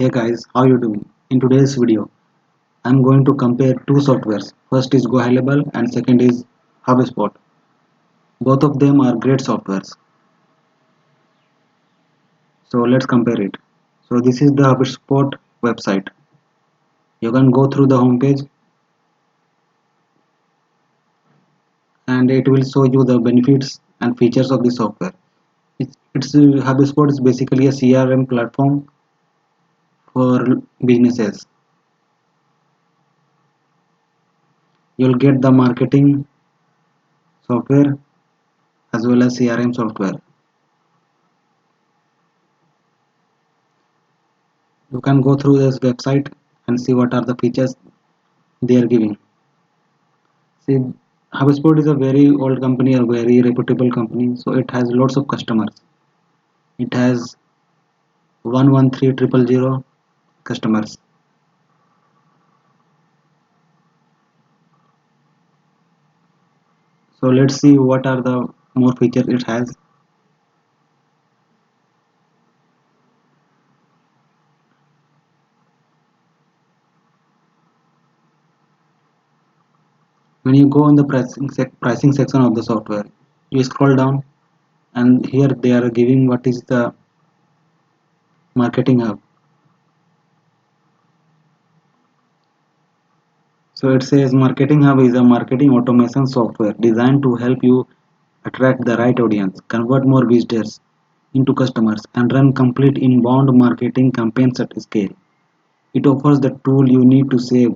Hey guys, how you doing? In today's video, I'm going to compare two softwares. First is GoHighLevel and second is HubSpot. Both of them are great softwares. So let's compare it. So this is the HubSpot website. You can go through the homepage and it will show you the benefits and features of the software. HubSpot is basically a CRM platform for businesses. You'll get the marketing software as well as CRM software. You can go through this website and see what are the features they are giving. See, HubSpot is a very old company, a very reputable company, so it has lots of customers. It has 113,000 customers. So let's see what are the more features it has. When you go on the pricing section of the software, you scroll down and here they are giving what is the marketing hub. So it says Marketing Hub is a marketing automation software designed to help you attract the right audience, convert more visitors into customers, and run complete inbound marketing campaigns at scale. It offers the tool you need to save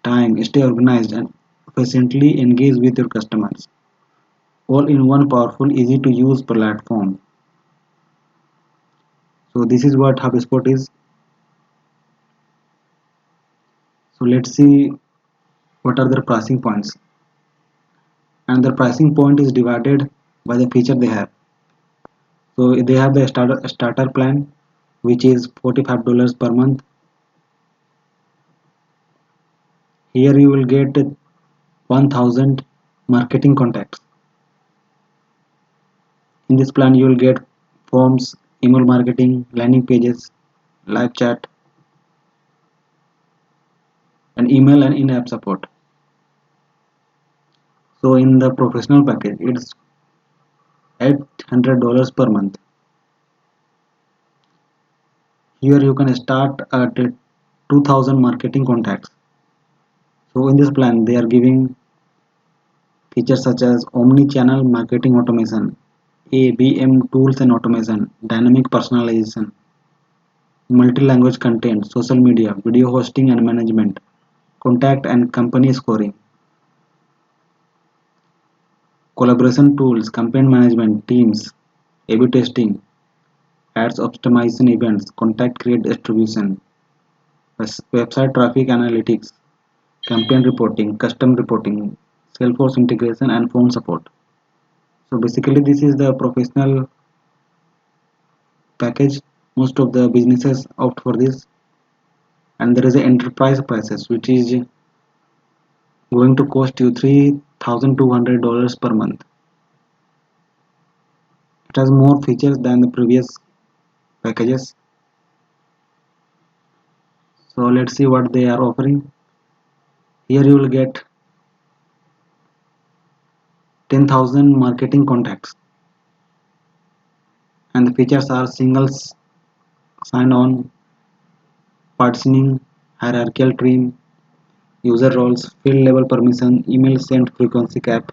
time, stay organized, and efficiently engage with your customers, all in one powerful, easy to use platform. So this is what HubSpot is. So let's see what are the pricing points. And the pricing point is divided by the feature they have. So they have the starter plan, which is $45 per month. Here you will get 1000 marketing contacts. In this plan you will get forms, email marketing, landing pages, live chat, and email and in-app support. So in the professional package it's $800 per month. Here you can start at 2000 marketing contacts. So in this plan they are giving features such as omni-channel marketing automation, ABM tools and automation, dynamic personalization, multi-language content, social media, video hosting and management, contact and company scoring, collaboration tools, campaign management, teams, A/B testing, ads optimization events, contact create distribution, website traffic analytics, campaign reporting, custom reporting, Salesforce integration and phone support. So basically this is the professional package. Most of the businesses opt for this, and there is an enterprise prices which is going to cost you $3,200 per month. It has more features than the previous packages. So let's see what they are offering. Here you will get 10,000 marketing contacts, and the features are singles sign-on, partitioning, hierarchical tree, user roles, field level permission, email sent frequency cap,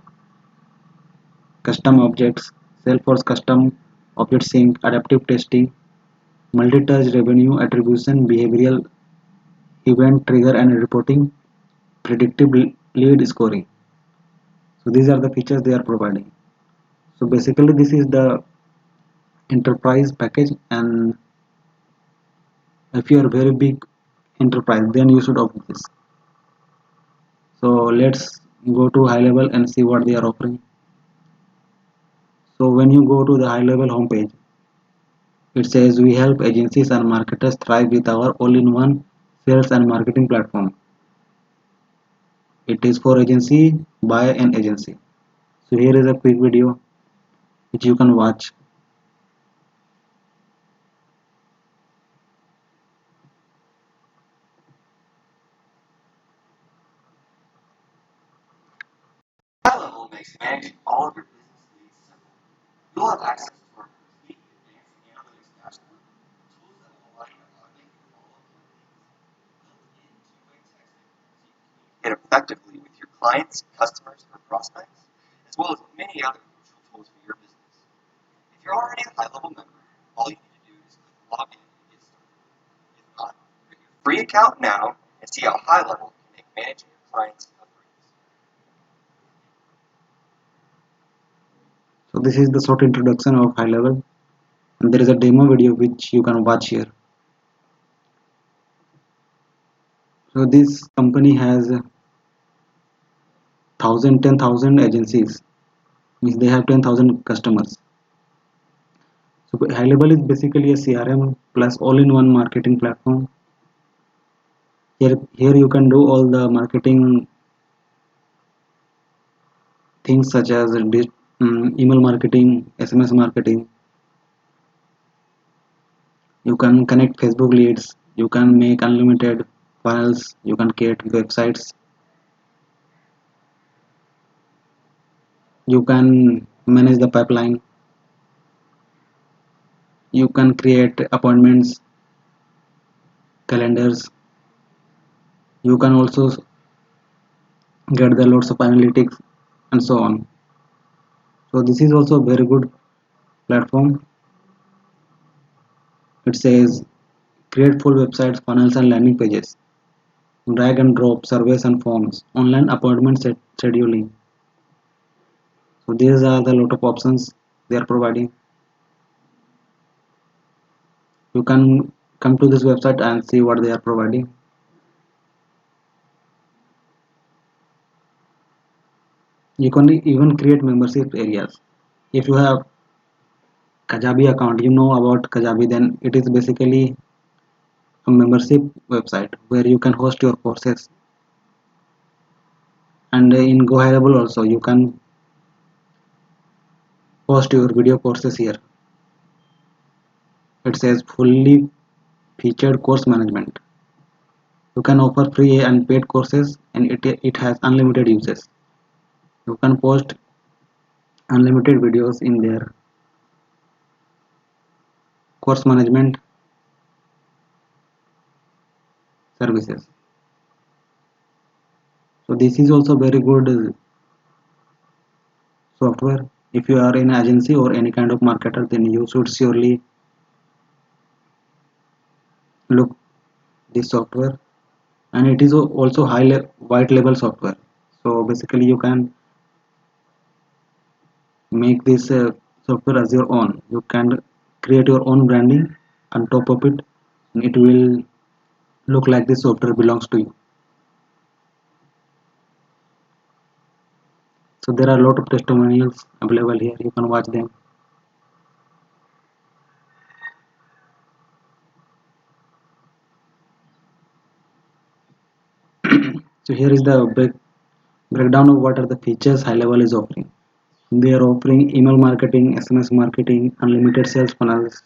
custom objects, Salesforce custom object sync, adaptive testing, multi-touch revenue attribution, behavioral event trigger and reporting, predictive lead scoring. So these are the features they are providing. So basically this is the enterprise package, and if you are very big enterprise then you should opt this. So let's go to high level and see what they are offering. So when you go to the high level homepage, it says we help agencies and marketers thrive with our all-in-one sales and marketing platform. It is for agency by an agency. So here is a quick video which you can watch. So this is the short introduction of high level. And there is a demo video which you can watch here. So this company has 10,000 agencies, means they have 10,000 customers. So high level is basically a CRM plus all-in-one marketing platform. Here you can do all the marketing things such as email marketing, SMS marketing. You can connect Facebook leads. You can make unlimited funnels. You can create websites. You can manage the pipeline. You can create appointments, calendars. You can also get the loads of analytics and so on. So this is also a very good platform. It says create full websites, funnels and landing pages, drag and drop surveys and forms, online appointment scheduling. So these are the lot of options they are providing. You can come to this website and see what they are providing. You can even create membership areas. If you have Kajabi account, you know about Kajabi, then it is basically a membership website where you can host your courses. And in GoHireable also you can host your video courses here. It says fully featured course management. You can offer free and paid courses, and it has unlimited uses. You can post unlimited videos in their course management services. So this is also very good software. If you are in agency or any kind of marketer, then you should surely look this software. And it is also white label software. So basically you can make this software as your own. You can create your own branding on top of it, and it will look like this software belongs to you. So there are a lot of testimonials available here. You can watch them. So here is the breakdown of what are the features high level is offering. They are offering email marketing, SMS marketing, unlimited sales funnels,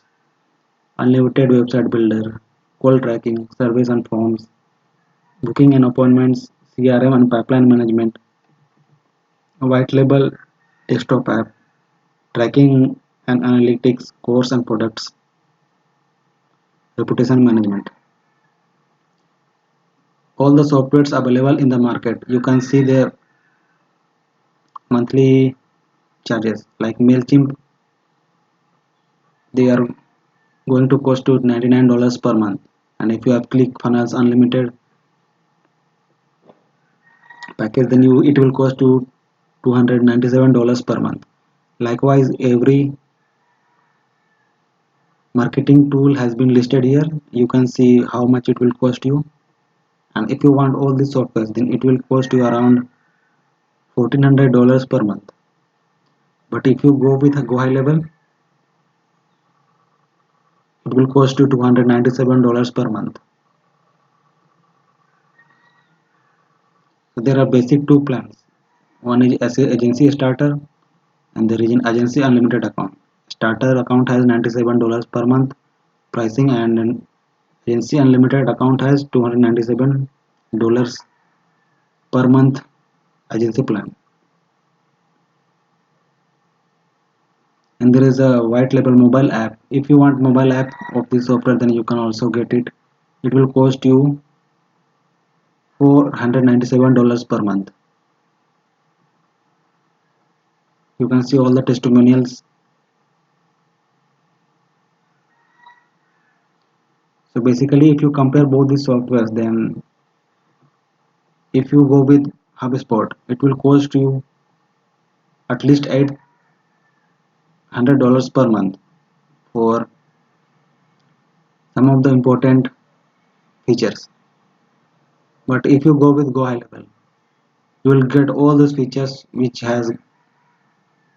unlimited website builder, call tracking, surveys and forms, booking and appointments, CRM and pipeline management, a white label desktop app, tracking and analytics, course and products, reputation management. All the softwares available in the market. You can see their monthly charges. Like MailChimp, they are going to cost you $99 per month. And if you have ClickFunnels Unlimited package, then it will cost you $297 per month. Likewise, every marketing tool has been listed here. You can see how much it will cost you. And if you want all these softwares, then it will cost you around $1,400 per month. But if you go with a Go High level, it will cost you $297 per month. So there are basic two plans. One is as a agency starter, and there is an agency unlimited account. Starter account has $97 per month pricing, and an agency unlimited account has $297 per month agency plan. and there is a white label mobile app. If you want mobile app of this software, then you can also get it. It will cost you $497 per month. You can see all the testimonials. So basically, if you compare both these softwares, then if you go with HubSpot, it will cost you at least $800 per month for some of the important features. But if you go with Go High Level, you will get all those features which has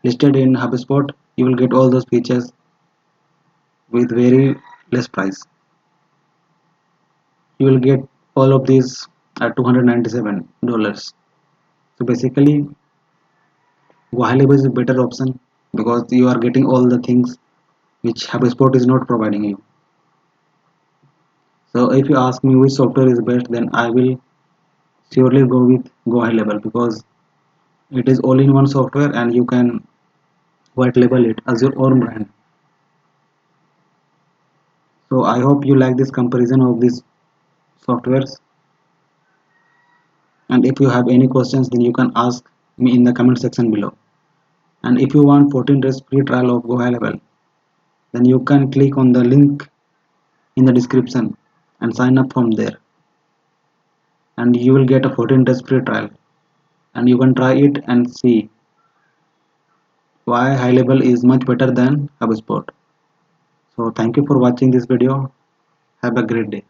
listed in HubSpot. You will get all those features with very less price. You will get all of these at $297. So basically, Go High Level is a better option because you are getting all the things which HubSpot is not providing you. So if you ask me which software is best, then I will surely go with Go High Level because it is all-in-one software and you can white label it as your own brand. So I hope you like this comparison of these softwares, and if you have any questions, then you can ask me in the comment section below. And if you want 14 days free trial of Go High Level, then you can click on the link in the description and sign up from there, and you will get a 14 days free trial, and you can try it and see why High Level is much better than HubSpot. So thank you for watching this video. Have a great day.